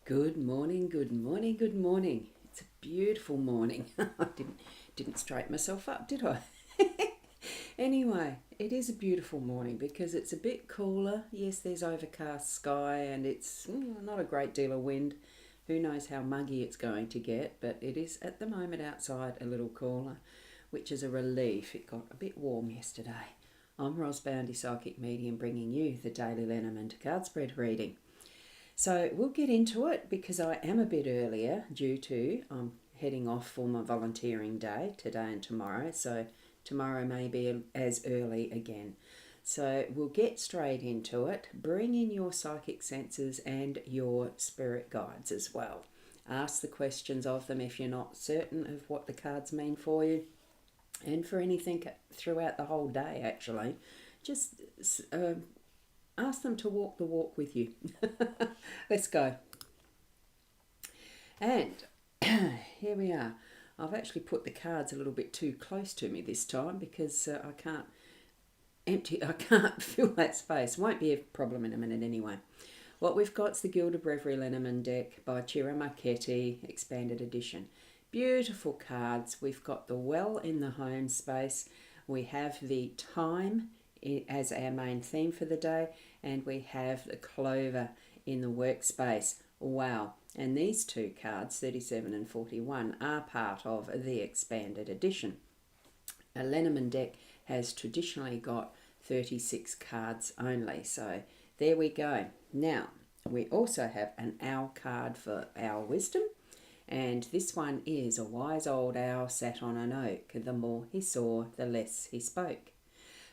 Good morning, good morning, good morning. It's a beautiful morning. I didn't straighten myself up, did I? Anyway, it is a beautiful morning because it's a bit cooler. Yes, there's overcast sky and it's not a great deal of wind. Who knows how muggy it's going to get, but it is at the moment outside a little cooler, which is a relief. It got a bit warm yesterday. I'm rosboundy psychic medium bringing you the daily Lenormand card spread reading. So we'll get into it because I am a bit earlier due to I'm heading off for my volunteering day today and tomorrow. So tomorrow may be as early again. So we'll get straight into it. Bring in your psychic senses and your spirit guides as well. Ask the questions of them if you're not certain of what the cards mean for you. And for anything throughout the whole day, actually, just ask them to walk the walk with you. Let's go. And here we are. I've actually put the cards a little bit too close to me this time because I can't fill that space. Won't be a problem in a minute anyway. What we've got is the Gilded Reverie Lenormand deck by Cira Marchetti, expanded edition. Beautiful cards. We've got the well in the home space. We have the time as our main theme for the day, and we have the clover in the workspace. Wow. And these two cards, 37 and 41, are part of the expanded edition. A Lenormand deck has traditionally got 36 cards only, so there we go. Now, we also have an owl card for our wisdom, and this one is a wise old owl sat on an oak. The more he saw, the less he spoke.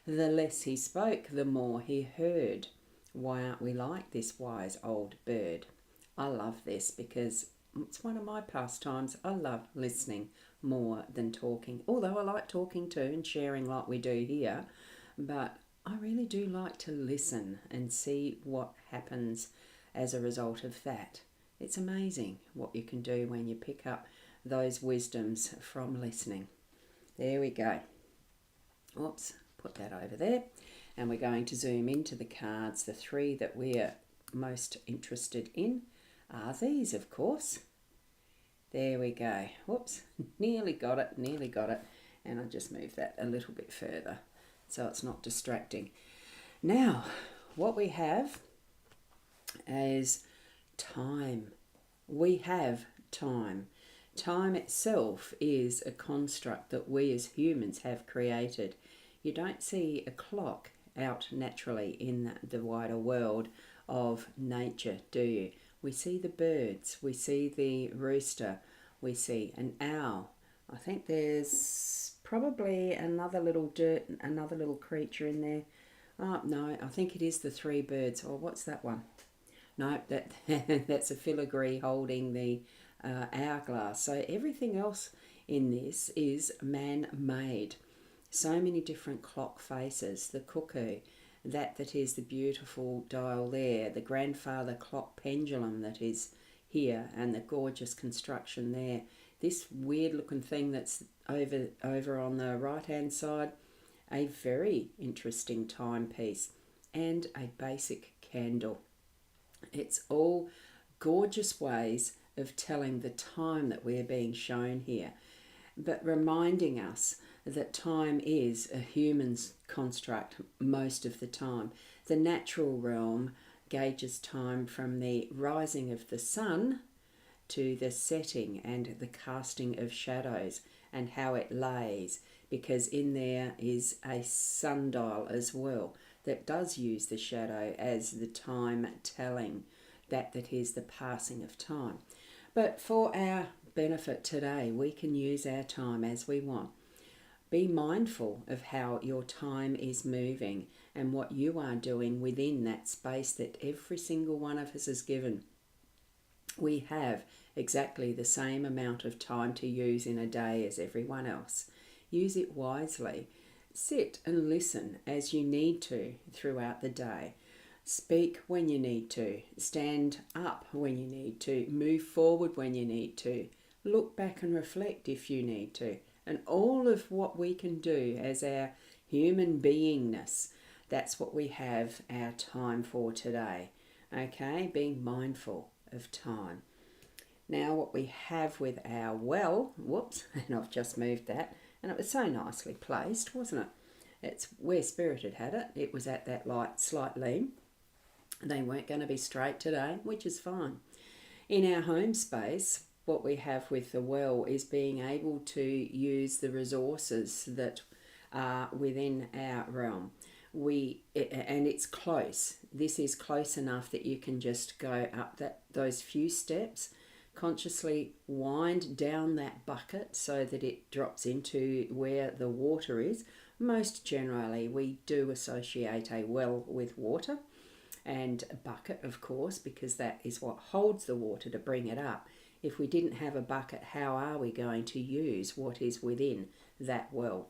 The less he spoke, the more he heard. Why aren't we like this wise old bird? I love this because it's one of my pastimes. I love listening more than talking. Although I like talking too and sharing like we do here, but I really do like to listen and see what happens as a result of that. It's amazing what you can do when you pick up those wisdoms from listening. There we go. Oops, put that over there. And we're going to zoom into the cards. The three that we're most interested in are these, of course. There we go. Whoops, nearly got it. And I just moved that a little bit further so it's not distracting. Now, what we have is time. We have time. Time itself is a construct that we as humans have created. You don't see a clock out naturally in the wider world of nature, do you? We see the birds, we see the rooster, we see an owl. I think there's probably another little creature in there. Oh, no, I think it is the three birds. Oh, what's that one? No, that's a filigree holding the hourglass. So everything else in this is man-made. So many different clock faces. The cuckoo, that is the beautiful dial there. The grandfather clock pendulum that is here, and the gorgeous construction there. This weird looking thing that's over on the right hand side, a very interesting timepiece, and a basic candle. It's all gorgeous ways of telling the time that we're being shown here, but reminding us that time is a human's construct most of the time. The natural realm gauges time from the rising of the sun to the setting and the casting of shadows and how it lays, because in there is a sundial as well that does use the shadow as the time telling, that is the passing of time. But for our benefit today, we can use our time as we want. Be mindful of how your time is moving and what you are doing within that space that every single one of us is given. We have exactly the same amount of time to use in a day as everyone else. Use it wisely. Sit and listen as you need to throughout the day. Speak when you need to. Stand up when you need to. Move forward when you need to. Look back and reflect if you need to. And all of what we can do as our human beingness, that's what we have our time for today. Okay, being mindful of time. Now what we have with our well, whoops, and I've just moved that, and it was so nicely placed, wasn't it? It's where Spirit had it. It was at that light, slight lean. They weren't going to be straight today, which is fine. In our home space, what we have with the well is being able to use the resources that are within our realm. And it's close. This is close enough that you can just go up those few steps, consciously wind down that bucket so that it drops into where the water is. Most generally, we do associate a well with water, and a bucket, of course, because that is what holds the water to bring it up. If we didn't have a bucket, how are we going to use what is within that well?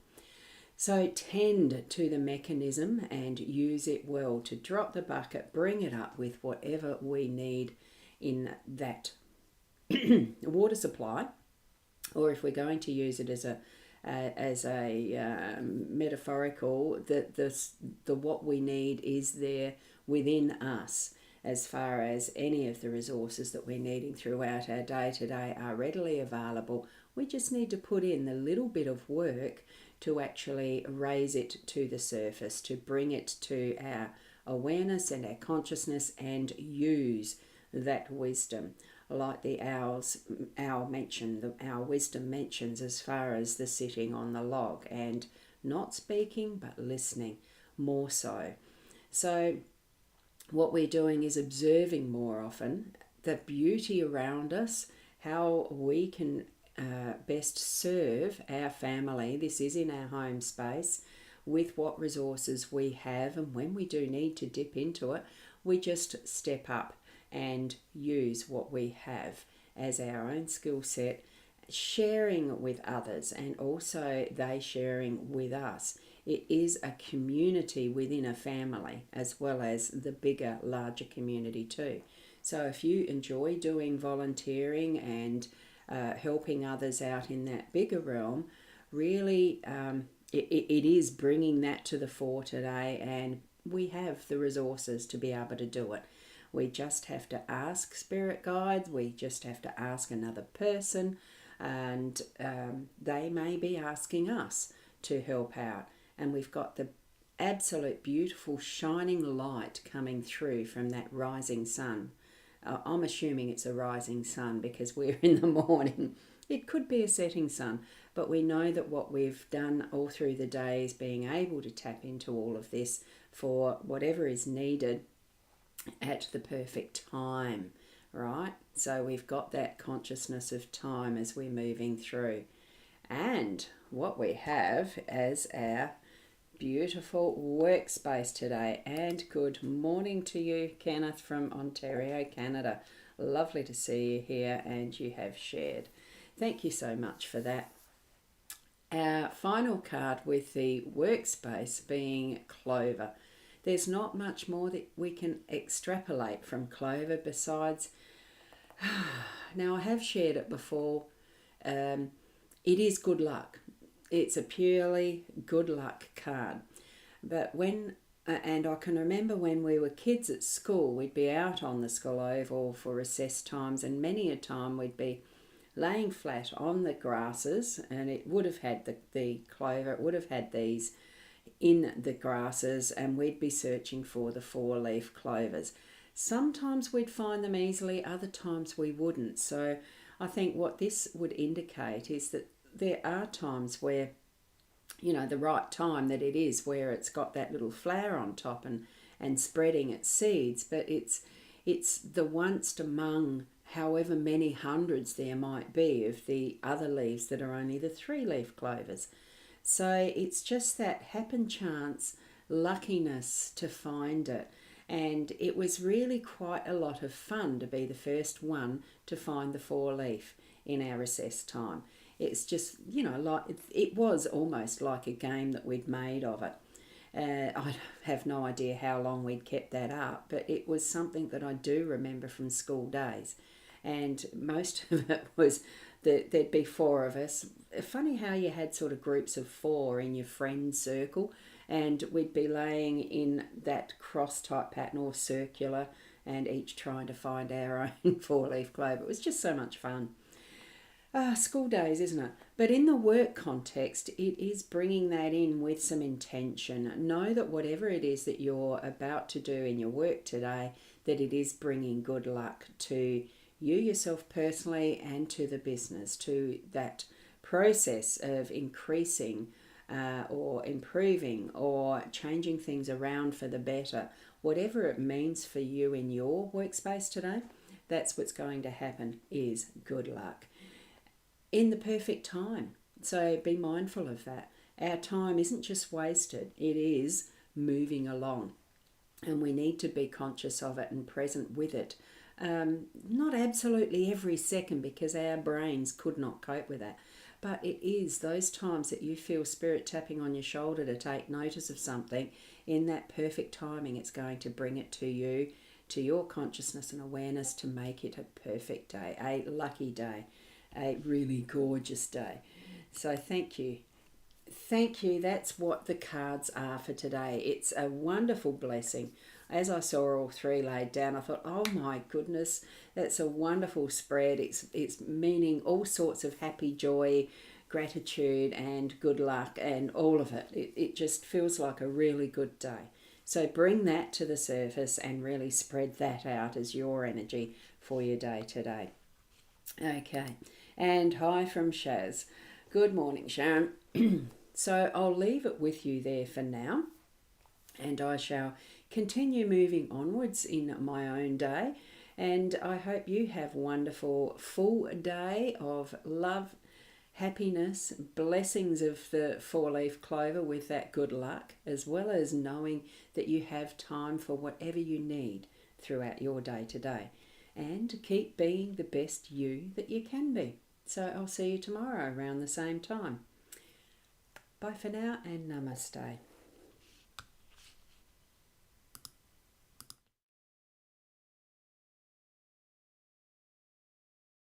So tend to the mechanism and use it well to drop the bucket, bring it up with whatever we need in that water supply, or if we're going to use it as a metaphorical, that the what we need is there within us, as far as any of the resources that we're needing throughout our day to day are readily available. We just need to put in the little bit of work to actually raise it to the surface, to bring it to our awareness and our consciousness, and use that wisdom. Like the owl mentioned, our wisdom mentions, as far as the sitting on the log and not speaking but listening more so. So what we're doing is observing more often the beauty around us, how we can best serve our family. This is in our home space, with what resources we have, and when we do need to dip into it, we just step up and use what we have as our own skill set, sharing with others, and also they sharing with us. It is a community within a family, as well as the bigger, larger community too. So if you enjoy doing volunteering and helping others out in that bigger realm, really it is bringing that to the fore today, and we have the resources to be able to do it. We just have to ask spirit guides, we just have to ask another person, and they may be asking us to help out. And we've got the absolute beautiful shining light coming through from that rising sun. I'm assuming it's a rising sun because we're in the morning. It could be a setting sun, but we know that what we've done all through the day is being able to tap into all of this for whatever is needed at the perfect time, right? So we've got that consciousness of time as we're moving through. And what we have as our beautiful workspace today. And good morning to you, Kenneth from Ontario, Canada. Lovely to see you here, and you have shared. Thank you so much for that. Our final card with the workspace being Clover. There's not much more that we can extrapolate from Clover besides, now I have shared it before, it is good luck. It's a purely good luck card. But and I can remember when we were kids at school, we'd be out on the school oval for recess times, and many a time we'd be laying flat on the grasses, and it would have had the clover, it would have had these in the grasses, and we'd be searching for the 4-leaf clovers. Sometimes we'd find them easily, other times we wouldn't. So I think what this would indicate is that there are times where, the right time that it is, where it's got that little flower on top and spreading its seeds, but it's the once among however many hundreds there might be of the other leaves that are only the 3-leaf clovers. So it's just that happen chance, luckiness to find it. And it was really quite a lot of fun to be the first one to find the 4-leaf in our recess time. It's just, like it was almost like a game that we'd made of it. I have no idea how long we'd kept that up, but it was something that I do remember from school days. And most of it was that there'd be 4 of us. Funny how you had sort of groups of 4 in your friend circle, and we'd be laying in that cross type pattern or circular, and each trying to find our own four-leaf clover. It was just so much fun. School days, isn't it? But in the work context, it is bringing that in with some intention. Know that whatever it is that you're about to do in your work today, that it is bringing good luck to you yourself personally and to the business, to that process of increasing or improving or changing things around for the better. Whatever it means for you in your workspace today, that's what's going to happen, is good luck in the perfect time. So be mindful of that. Our time isn't just wasted, it is moving along. And we need to be conscious of it and present with it. Not absolutely every second, because our brains could not cope with that. But it is those times that you feel spirit tapping on your shoulder to take notice of something. In that perfect timing, it's going to bring it to you, to your consciousness and awareness, to make it a perfect day, a lucky day, a really gorgeous day. So thank you. Thank you. That's what the cards are for today. It's a wonderful blessing. As I saw all three laid down, I thought, oh my goodness, that's a wonderful spread. It's meaning all sorts of happy, joy, gratitude and good luck and all of it. It just feels like a really good day. So bring that to the surface and really spread that out as your energy for your day today. Okay, and hi from Shaz. Good morning, Sharon. So I'll leave it with you there for now, and I shall continue moving onwards in my own day, and I hope you have a wonderful full day of love, happiness, blessings of the four-leaf clover with that good luck, as well as knowing that you have time for whatever you need throughout your day today, and keep being the best you that you can be. So I'll see you tomorrow around the same time. Bye for now and namaste.